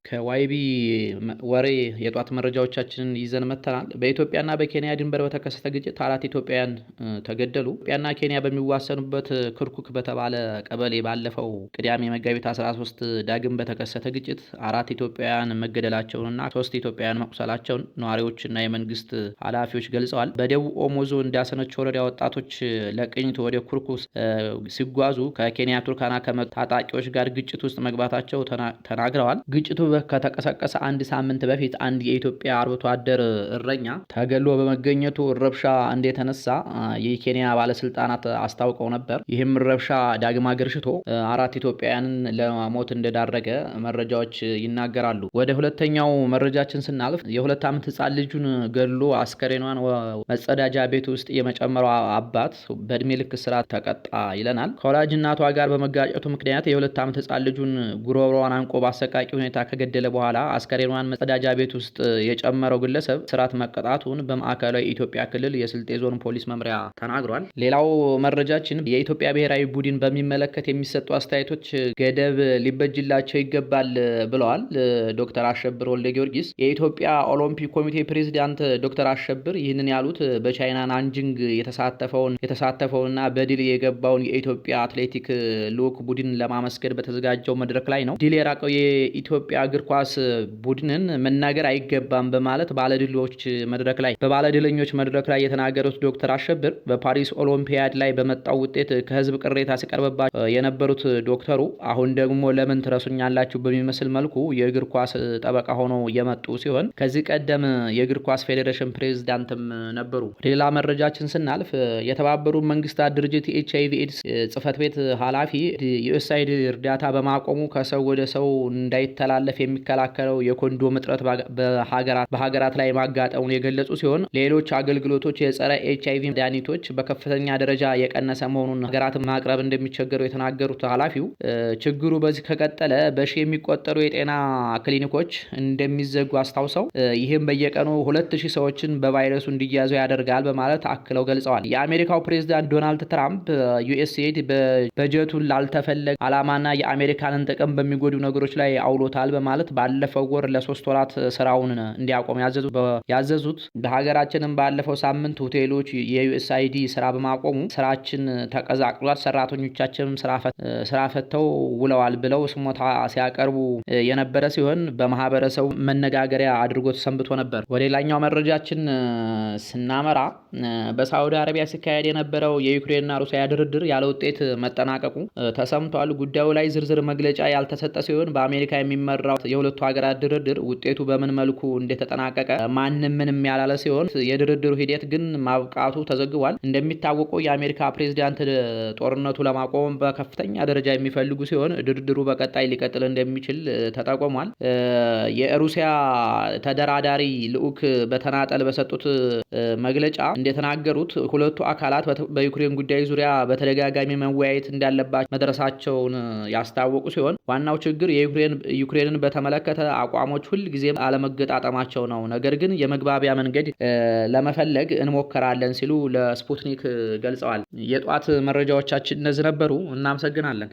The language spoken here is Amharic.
ከዋይቢ ወሬ የጧት መረጃዎቻችንን ይዘን መጥተናል። በኢትዮጵያና በኬንያ ድንበር በተከሰተ ግጭት 4 ኢትዮጵያውያን ተገደሉ። ኢትዮጵያና ኬንያ በሚዋሰኑበት ክርኩክ በተባለ ቀበሌ ባለፈው ቅዳሜ መጋቢት 13 ዳግም በተከሰተ ግጭት 4 ኢትዮጵያውያን መገደላቸውንና 3 ኢትዮጵያውያን መቁሰላቸውን ነዋሪዎችና የመንግስት ኃላፊዎች ገልጸዋል። በደቡብ ኦሞ ዞን ዳሰነች ወረዳ ወጣቶች ለቅኝት ወደ ኩርኩክ ሲጓዙ ከኬንያ ቱርካና ከመጡ ታጣቂዎች ጋር ግጭት ውስጥ መግባታቸው ተናግረዋል። ግጭቱ ከተቀሰቀሰ አንድ ሳምንት በፊት አንድ የኢትዮጵያ አርብቶ አደር እረኛ ተገሎ በመገኘቱ ረብሻ እንደተነሳ የኬንያ ባለስልጣናት አስታውቀው ነበር። ይህም ረብሻ ዳግም አገርሽቶ 4 ኢትዮጵያውያንን ለሞት እንደዳረገ መረጃዎች ይናገራሉ። ወደ ሁለተኛው መረጃችን ስናልፍ የ2 ዓመት ህጻን ልጁን ገሎ አስከሬኗን መጸዳጃ ቤት ውስጥ የመጨመሯ አባት በእድሜ ልክ እስራት ተቀጣ ይለናል። ከወላጅ እናቷ ጋር በመጋጨቱ ምክንያት የ2 ዓመት ህጻን ልጁን ጉሮሮዋን አንቆ በአሰቃቂ ሁኔታ ከገደለ በኋላ አስከሬኗን መጸዳጃ ቤት ውስጥ የጨመረው ግለሰብ እስራት መቀጣቱን በማዕከላዊ ኢትዮጵያ ክልል የስልጤ ዞን ፖሊስ መምሪያ ተናግሯል። ሌላው መረጃችን የኢትዮጵያ ብሔራዊ ቡድን በሚመለከት የሚሰጡ አስተያየቶች ገደብ ሊበጅላቸው ይገባል ብለዋል ዶክተር አሸብር ወልደ ጊዮርጊስ። የኢትዮጵያ ኦሎምፒክ ኮሚቴ ፕሬዝዳንት ዶክተር አሸብር ይህንን ያሉት በቻይና ናንጂንግ የተሳተፈውንና በድል የገባውን የኢትዮጵያ አትሌቲክ ልዑክ ቡድን ለማመስገን በተዘጋጀው መድረክ ላይ ነው። ድል የራቀው የኢትዮጵያ እግር ኳስ ቡድንን መናገር አይገባም በማለት በባለድለኞች መድረክ ላይ የተናገሩት ዶክተር አሸብር በፓሪስ ኦሎምፒያድ ላይ በመጣው ውጤት ከህዝብ ቅሬታ ሲቀርብባቸው የነበሩት ዶክተሩ አሁን ደግሞ ለምን ትረሱኛላችሁ በሚመስል መልኩ የእግር ኳስ ጠበቃ ሆነው የመጡ ሲሆን ከዚህ ቀደም የእግር ኳስ ፌዴሬሽን ፕሬዝዳንትም ነበሩ። ሌላ መረጃችን ስናልፍ የተባበሩት መንግስታት ድርጅት የኤችአይቪ ኤድስ ጽህፈት ቤት ኃላፊ ዩኤስአይዲ እርዳታ በማቆሙ ከሰው ወደ ሰው እንዳይተላለፍ የሚከላከለው የኮንዶም እጥረት በሀገራት ላይ ማጋጠሙን የገለጹ ሲሆን ሌሎች አገልግሎቶች የጸረ ኤችአይቪ መድኃኒቶች በከፍተኛ ደረጃ የቀነሰ መሆኑን ሀገራት ማቅረብ እንደሚቸገሩ የተናገሩት ኃላፊው ችግሩ በዚህ ከቀጠለ በሺ የሚቆጠሩ የጤና ክሊኒኮች እንደሚዘጉ አስታውሰው ይህም በየቀኑ 2000 ሰዎችን በቫይረሱ እንዲያዙ ያደርጋል በማለት አክለው ገልጸዋል። የአሜሪካው ፕሬዝዳንት ዶናልድ ትራምፕ ዩኤስኤድ በጀቱን ላልተፈለገ ዓላማና የአሜሪካንን ጥቅም በሚጎዱ ነገሮች ላይ አውሎታል በማለት ባለፈው ወር ለ3 ወራት ስራውን እንዲያቆም ያዘዙት በሀገራችንም ባለፈው ሳምንት ሆቴሎች የዩኤስአይዲ ስራ በማቆሙ ስራችን ተቀዛቅሏል፣ ሰራተኞቻችንም ስራ ፈተው ውለዋል ብለው ስሞታ ሲያቀርቡ የነበረ ሲሆን በማህበረሰቡ መነጋገሪያ አድርጎት ሰንብቶ ነበር። ወደ ሌላኛው መረጃችን ስናመራ በሳዑዲ አረቢያ ሲካሄድ የነበረው የዩክሬንና ሩሲያ ድርድር ያለ ውጤት መጠናቀቁ ተሰምቷል። ጉዳዩ ላይ ዝርዝር መግለጫ ያልተሰጠ ሲሆን በአሜሪካ የሚመራው የሁለቱ ሀገራት ድርድር ውጤቱ በምን መልኩ እንደተጠናቀቀ ማንም ምንም ያላለ ሲሆን የድርድሩ ሂደት ግን ማብቃቱ ተዘግቧል። እንደሚታወቀው የአሜሪካ ፕሬዝዳንት ጦርነቱ ለማቆም በከፍተኛ ደረጃ የሚፈልጉ ሲሆን ድርድሩ በቀጣይ ሊቀጥል እንደሚችል ተጠቁሟል። የሩሲያ ተደራዳሪ ልዑክ በተናጠል በሰጡት መግለጫ እንደተናገሩት ሁለቱ አካላት በዩክሬን ጉዳይ ዙሪያ በተደጋጋሚ መወያየት እንዳለባቸው መድረሳቸውን ያስታወቁ ሲሆን ዋናው ችግር ዩክሬንን በተመለከተ አቋሞች ሁልጊዜም አለመገጣጠማቸው ነው። ነገር ግን የመግባቢያ መንገድ ለመፈለግ እንሞክራለን ሲሉ ለስፑትኒክ ገልጸዋል። የጧት መረጃዎቻችን እነዚህ ነበሩ። እናመሰግናለን።